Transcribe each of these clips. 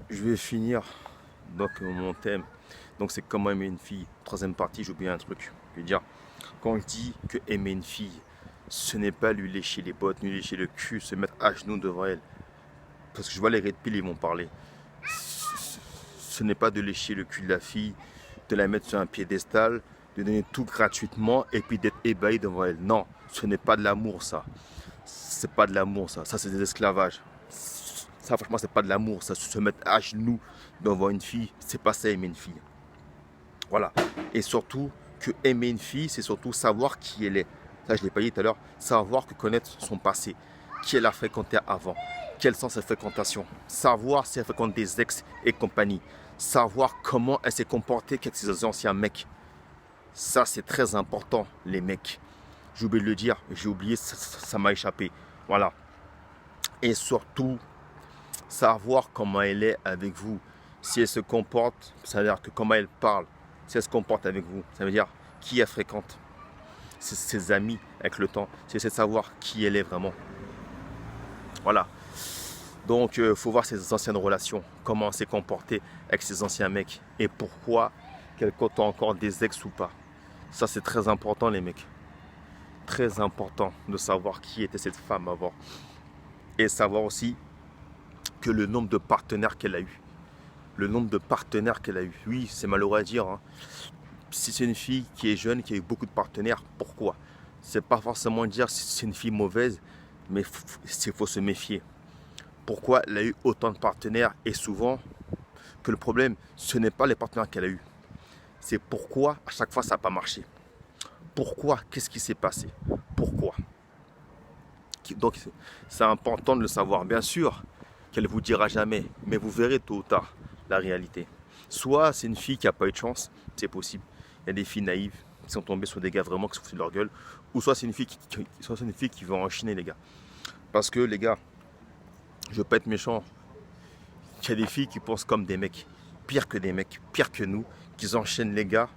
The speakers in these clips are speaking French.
Je vais finir donc mon thème. Donc c'est comment aimer une fille. Troisième partie, j'ai oublié un truc. Je vais dire, quand je dis que aimer une fille, ce n'est pas lui lécher les bottes, lui lécher le cul, se mettre à genoux devant elle. Parce que je vois les red pill, ils vont parler. Ce n'est pas de lécher le cul de la fille, de la mettre sur un piédestal, de donner tout gratuitement et puis d'être ébahi devant elle. Non, ce n'est pas de l'amour ça. C'est pas de l'amour ça. Ça c'est de l'esclavage. Ça franchement c'est pas de l'amour. Ça se mettre à genoux devant une fille, c'est pas ça aimer une fille. Voilà. Et surtout que aimer une fille, c'est surtout savoir qui elle est. Ça je l'ai pas dit tout à l'heure. Savoir que connaître son passé. Qui elle a fréquenté avant. Quelles sont ses fréquentations. Savoir si elle fréquente des ex et compagnie. Savoir comment elle s'est comportée avec ses anciens mecs. Ça c'est très important les mecs. J'ai oublié de le dire, j'ai oublié, ça m'a échappé. Voilà. Et surtout, savoir comment elle est avec vous. Si elle se comporte, ça veut dire que comment elle parle. Si elle se comporte avec vous, ça veut dire qui elle fréquente. Ses amis avec le temps. C'est de savoir qui elle est vraiment. Voilà. Donc, il faut voir ses anciennes relations. Comment elle s'est comportée avec ses anciens mecs. Et pourquoi qu'elle compte encore des ex ou pas. Ça, c'est très important, les mecs. Très important de savoir qui était cette femme avant. Et savoir aussi que le nombre de partenaires qu'elle a eu. Le nombre de partenaires qu'elle a eu. Oui, c'est malheureux à dire. Hein. Si c'est une fille qui est jeune, qui a eu beaucoup de partenaires, pourquoi? C'est pas forcément dire si c'est une fille mauvaise, mais il faut se méfier. Pourquoi elle a eu autant de partenaires? Et souvent, que le problème, ce n'est pas les partenaires qu'elle a eu. C'est pourquoi à chaque fois ça n'a pas marché. Pourquoi? Qu'est-ce qui s'est passé? Pourquoi? Donc c'est important de le savoir. Bien sûr qu'elle ne vous dira jamais, mais vous verrez tôt ou tard la réalité. Soit c'est une fille qui n'a pas eu de chance, c'est possible. Il y a des filles naïves qui sont tombées sur des gars vraiment qui se foutent de leur gueule. Ou soit c'est une fille qui va enchaîner les gars. Parce que les gars, je ne veux pas être méchant, il y a des filles qui pensent comme des mecs, pire que des mecs, pire que nous, qui enchaînent les gars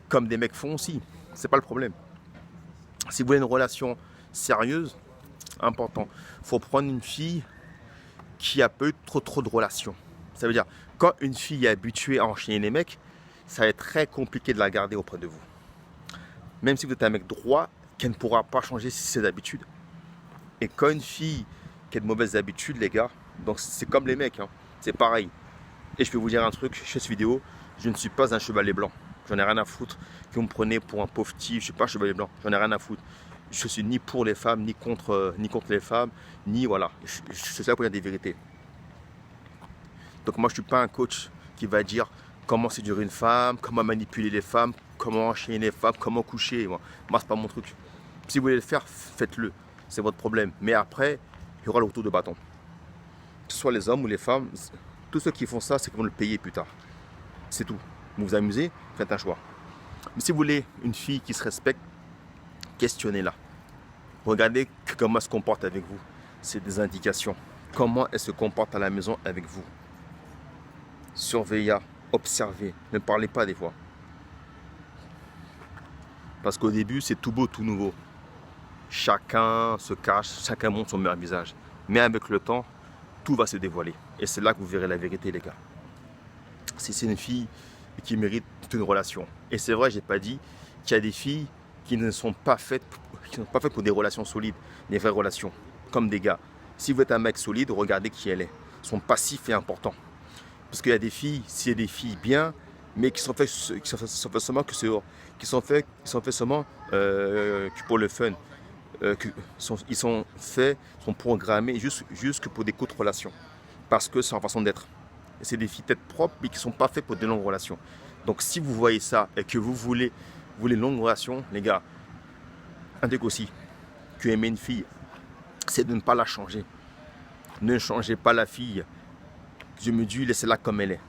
comme des mecs font aussi. C'est pas le problème. Si vous voulez une relation sérieuse, important, il faut prendre une fille qui a pas eu trop de relations. Ça veut dire, quand une fille est habituée à enchaîner les mecs, ça va être très compliqué de la garder auprès de vous. Même si vous êtes un mec droit, qu'elle ne pourra pas changer ses habitudes. Et quand une fille qui a de mauvaises habitudes, les gars, donc c'est comme les mecs, hein, c'est pareil. Et je peux vous dire un truc, chez cette vidéo, je ne suis pas un chevalier blanc. J'en ai rien à foutre. Que vous me prenez pour un pauvre type, je ne suis pas un chevalier blanc. J'en ai rien à foutre. Je suis ni pour les femmes, ni contre les femmes, ni voilà. Je suis là pour dire des vérités. Donc moi, je ne suis pas un coach qui va dire comment séduire une femme, comment manipuler les femmes, comment enchaîner les femmes, comment coucher. Moi, c'est pas mon truc. Si vous voulez le faire, faites-le. C'est votre problème. Mais après, il y aura le retour de bâton. Que ce soit les hommes ou les femmes, tous ceux qui font ça, c'est qu'ils vont le payer plus tard. C'est tout. Vous vous amusez, faites un choix. Mais si vous voulez une fille qui se respecte, questionnez-la. Regardez comment elle se comporte avec vous. C'est des indications. Comment elle se comporte à la maison avec vous. Surveillez, observez. Ne parlez pas des fois. Parce qu'au début, c'est tout beau, tout nouveau. Chacun se cache, chacun montre son meilleur visage. Mais avec le temps, tout va se dévoiler. Et c'est là que vous verrez la vérité, les gars. Si c'est une fille qui mérite une relation. Et c'est vrai, j'ai pas dit qu'il y a des filles qui ne sont pas faites pour des relations solides, des vraies relations, comme des gars. Si vous êtes un mec solide, regardez qui elle est. Son passif est important. Parce qu'il y a des filles, s'il y a des filles bien, mais qui sont faites seulement qui sont faits seulement pour le fun. Ils sont programmés juste que pour des courtes relations. Parce que c'est en façon d'être. C'est des filles tête propre, mais qui ne sont pas faites pour de longues relations. Donc si vous voyez ça et que vous voulez une longue relation, les gars, un truc aussi, que aimer une fille, c'est de ne pas la changer. Ne changez pas la fille. Je me dis, laissez-la comme elle est.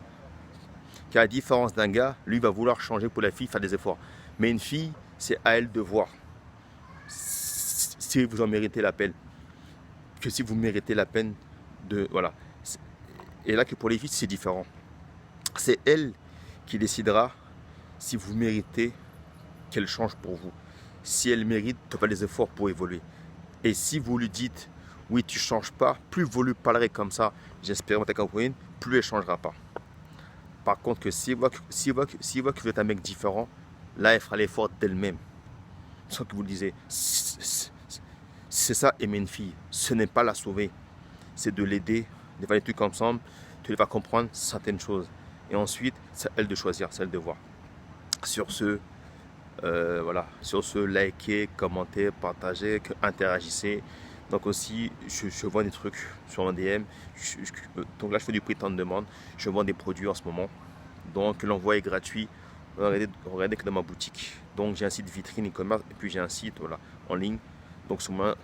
Car à la différence d'un gars, lui va vouloir changer pour la fille, faire des efforts. Mais une fille, c'est à elle de voir si vous en méritez la peine. Que si vous méritez la peine de... Voilà. Et là que pour les filles, c'est différent. C'est elle qui décidera si vous méritez qu'elle change pour vous. Si elle mérite de faire des efforts pour évoluer. Et si vous lui dites Oui, tu ne changes pas. Plus vous lui parlerez comme ça, j'espère ta copine, plus elle ne changera pas. Par contre, que s'il voit que vous êtes un mec différent, là, elle fera l'effort d'elle-même. Sans que vous le disiez. C'est ça, aimer une fille. Ce n'est pas la sauver. C'est de l'aider, de faire des trucs ensemble. Tu vas comprendre certaines choses. Et ensuite, c'est à elle de choisir, c'est à elle de voir. Sur ce, voilà. Sur ce, likez, commentez, partagez, interagissez. Donc aussi, je vends des trucs sur un DM. Donc là, je fais du prix de demande. Je vends des produits en ce moment. Donc l'envoi est gratuit. Regardez que dans ma boutique. Donc j'ai un site vitrine e-commerce et puis j'ai un site voilà, en ligne. Donc sur moi,